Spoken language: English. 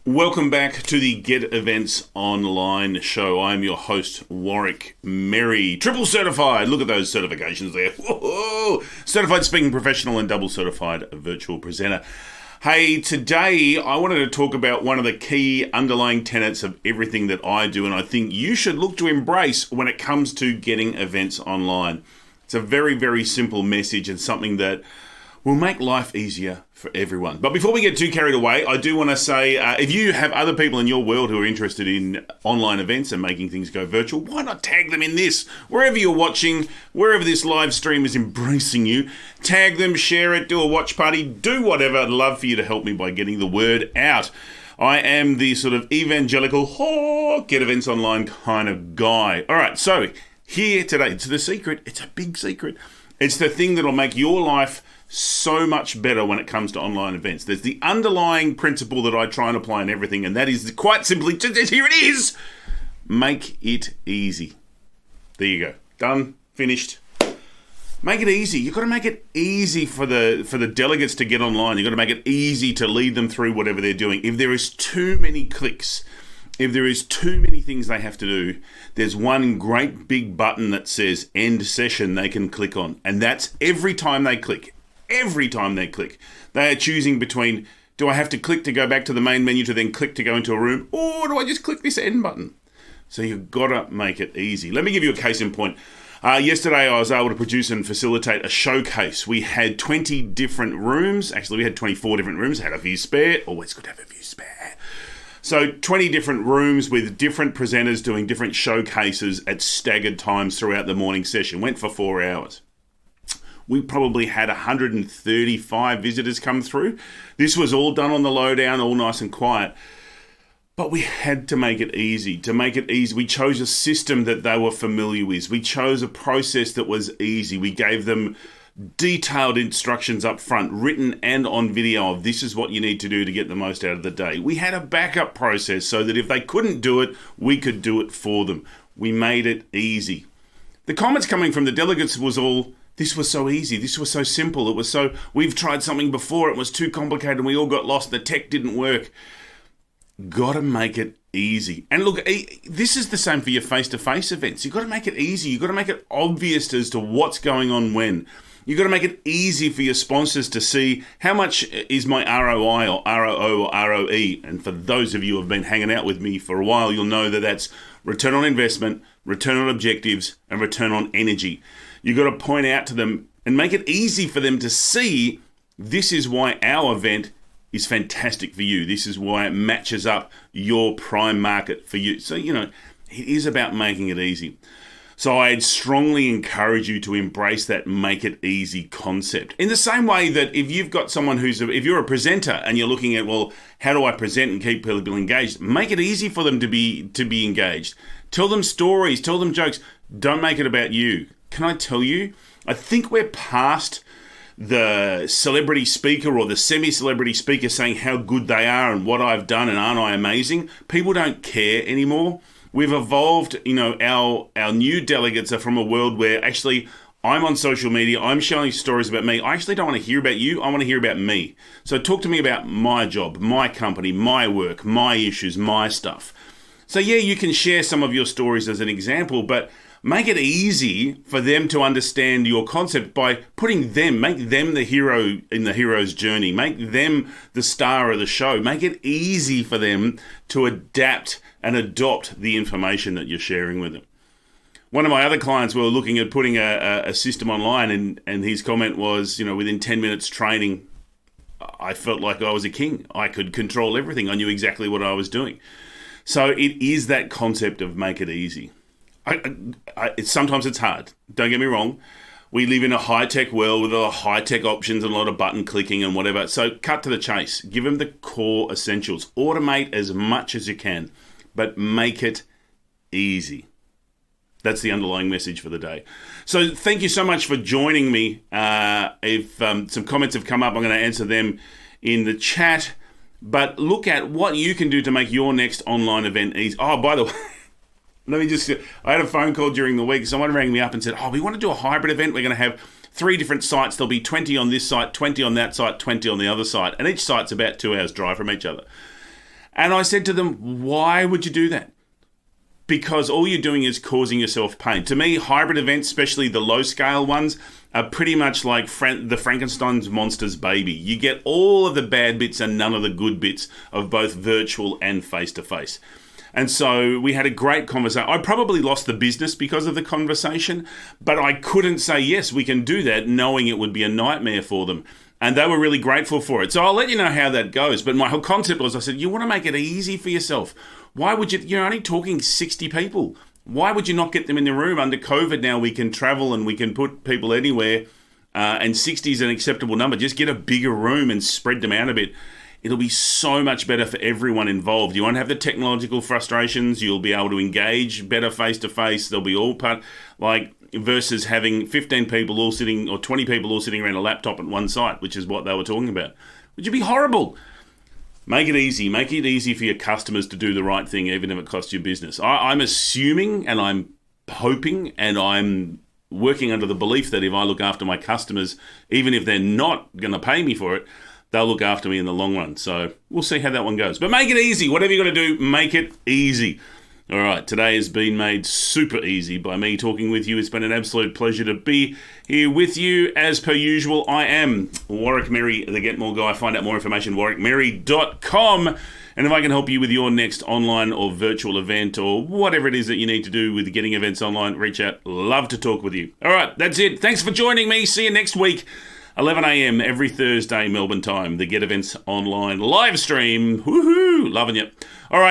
Welcome back to the Get Events Online show. I'm your host, Warwick Merry. Triple certified. Look at those certifications there. Whoa! Certified speaking professional and double certified virtual presenter. Hey, today I wanted to talk about one of the key underlying tenets of everything that I do, and I think you should look to embrace when it comes to getting events online. It's a very, very simple message and something that will make life easier for everyone. But before we get too carried away, I do want to say, if you have other people in your world who are interested in online events and making things go virtual, why not tag them in this? Wherever you're watching, wherever this live stream is embracing you, tag them, share it, do a watch party, do whatever. I'd love for you to help me by getting the word out. I am the sort of evangelical, get events online kind of guy. All right, so here today, it's the secret. It's a big secret. It's the thing that'll make your life so much better when it comes to online events. There's the underlying principle that I try and apply in everything, and that is quite simply, here it is, make it easy. There you go. Done, finished. Make it easy. You've got to make it easy for the delegates to get online. You've got to make it easy to lead them through whatever they're doing. If there is too many clicks, if there is too many things they have to do, there's one great big button that says end session they can click on. And that's every time they click. Every time they click, they are choosing between, do I have to click to go back to the main menu to then click to go into a room, or do I just click this end button? So you've got to make it easy. Let me give you a case in point. Yesterday I was able to produce and facilitate a showcase. We had 20 different rooms. Actually, we had 24 different rooms. I had a few spare. Always good to have a few spare. So 20 different rooms with different presenters doing different showcases at staggered times throughout the morning session. Went for 4 hours. We probably had 135 visitors come through. This was all done on the lowdown, all nice and quiet. But we had to make it easy. To make it easy, we chose a system that they were familiar with. We chose a process that was easy. We gave them detailed instructions up front, written and on video of this is what you need to do to get the most out of the day. We had a backup process so that if they couldn't do it, we could do it for them. We made it easy. The comments coming from the delegates was all, this was so easy. This was so simple. It was so, we've tried something before. It was too complicated and we all got lost. The tech didn't work. Got to make it easy. And look, this is the same for your face-to-face events. You've got to make it easy. You've got to make it obvious as to what's going on when. You've got to make it easy for your sponsors to see how much is my ROI or ROO or ROE. And for those of you who have been hanging out with me for a while, you'll know that that's return on investment, return on objectives, and return on energy. You've got to point out to them and make it easy for them to see this is why our event is fantastic for you. This is why it matches up your prime market for you. So, it is about making it easy. So I'd strongly encourage you to embrace that make it easy concept. In the same way that if you've got someone if you're a presenter and you're looking at, well, how do I present and keep people engaged? Make it easy for them to be engaged. Tell them stories, tell them jokes. Don't make it about you. Can I tell you, I think we're past the celebrity speaker or the semi-celebrity speaker saying how good they are and what I've done and aren't I amazing. People don't care anymore. We've evolved, our new delegates are from a world where actually I'm on social media, I'm sharing stories about me. I actually don't want to hear about you, I want to hear about me. So talk to me about my job, my company, my work, my issues, my stuff. So yeah, you can share some of your stories as an example, but make it easy for them to understand your concept by make them the hero in the hero's journey. Make them the star of the show. Make it easy for them to adapt and adopt the information that you're sharing with them. One of my other clients were looking at putting a system online and his comment was, within 10 minutes training, I felt like I was a king. I could control everything. I knew exactly what I was doing. So it is that concept of make it easy. Sometimes it's hard. Don't get me wrong. We live in a high-tech world with a lot of high-tech options and a lot of button clicking and whatever. So cut to the chase. Give them the core essentials. Automate as much as you can, but make it easy. That's the underlying message for the day. So thank you so much for joining me. If some comments have come up, I'm going to answer them in the chat. But look at what you can do to make your next online event easy. Oh, by the way, I had a phone call during the week. Someone rang me up and said, we want to do a hybrid event. We're going to have 3 different sites. There'll be 20 on this site, 20 on that site, 20 on the other site. And each site's about 2 hours drive from each other. And I said to them, why would you do that? Because all you're doing is causing yourself pain. To me, hybrid events, especially the low-scale ones, are pretty much like the Frankenstein's monster's baby. You get all of the bad bits and none of the good bits of both virtual and face-to-face. And so we had a great conversation. I probably lost the business because of the conversation, but I couldn't say, yes, we can do that, knowing it would be a nightmare for them. And they were really grateful for it. So I'll let you know how that goes. But my whole concept was, I said, you want to make it easy for yourself. Why would you, you're only talking 60 people. Why would you not get them in the room? Under COVID now, we can travel and we can put people anywhere. And 60 is an acceptable number. Just get a bigger room and spread them out a bit. It'll be so much better for everyone involved. You won't have the technological frustrations. You'll be able to engage better face-to-face. They'll be all part, like, versus having 15 people all sitting, or 20 people all sitting around a laptop at one site, which is what they were talking about. Which would be horrible. Make it easy. Make it easy for your customers to do the right thing, even if it costs you business. I'm assuming, and I'm hoping, and I'm working under the belief that if I look after my customers, even if they're not going to pay me for it, they'll look after me in the long run. So we'll see how that one goes. But make it easy. Whatever you got to do, make it easy. All right, today has been made super easy by me talking with you. It's been an absolute pleasure to be here with you. As per usual, I am Warwick Merry, the Get More Guy. Find out more information, warwickmerry.com. And if I can help you with your next online or virtual event or whatever it is that you need to do with getting events online, reach out. Love to talk with you. All right, that's it. Thanks for joining me. See you next week. 11 a.m. every Thursday, Melbourne time. The Get Events Online live stream. Woohoo! Loving you. All right.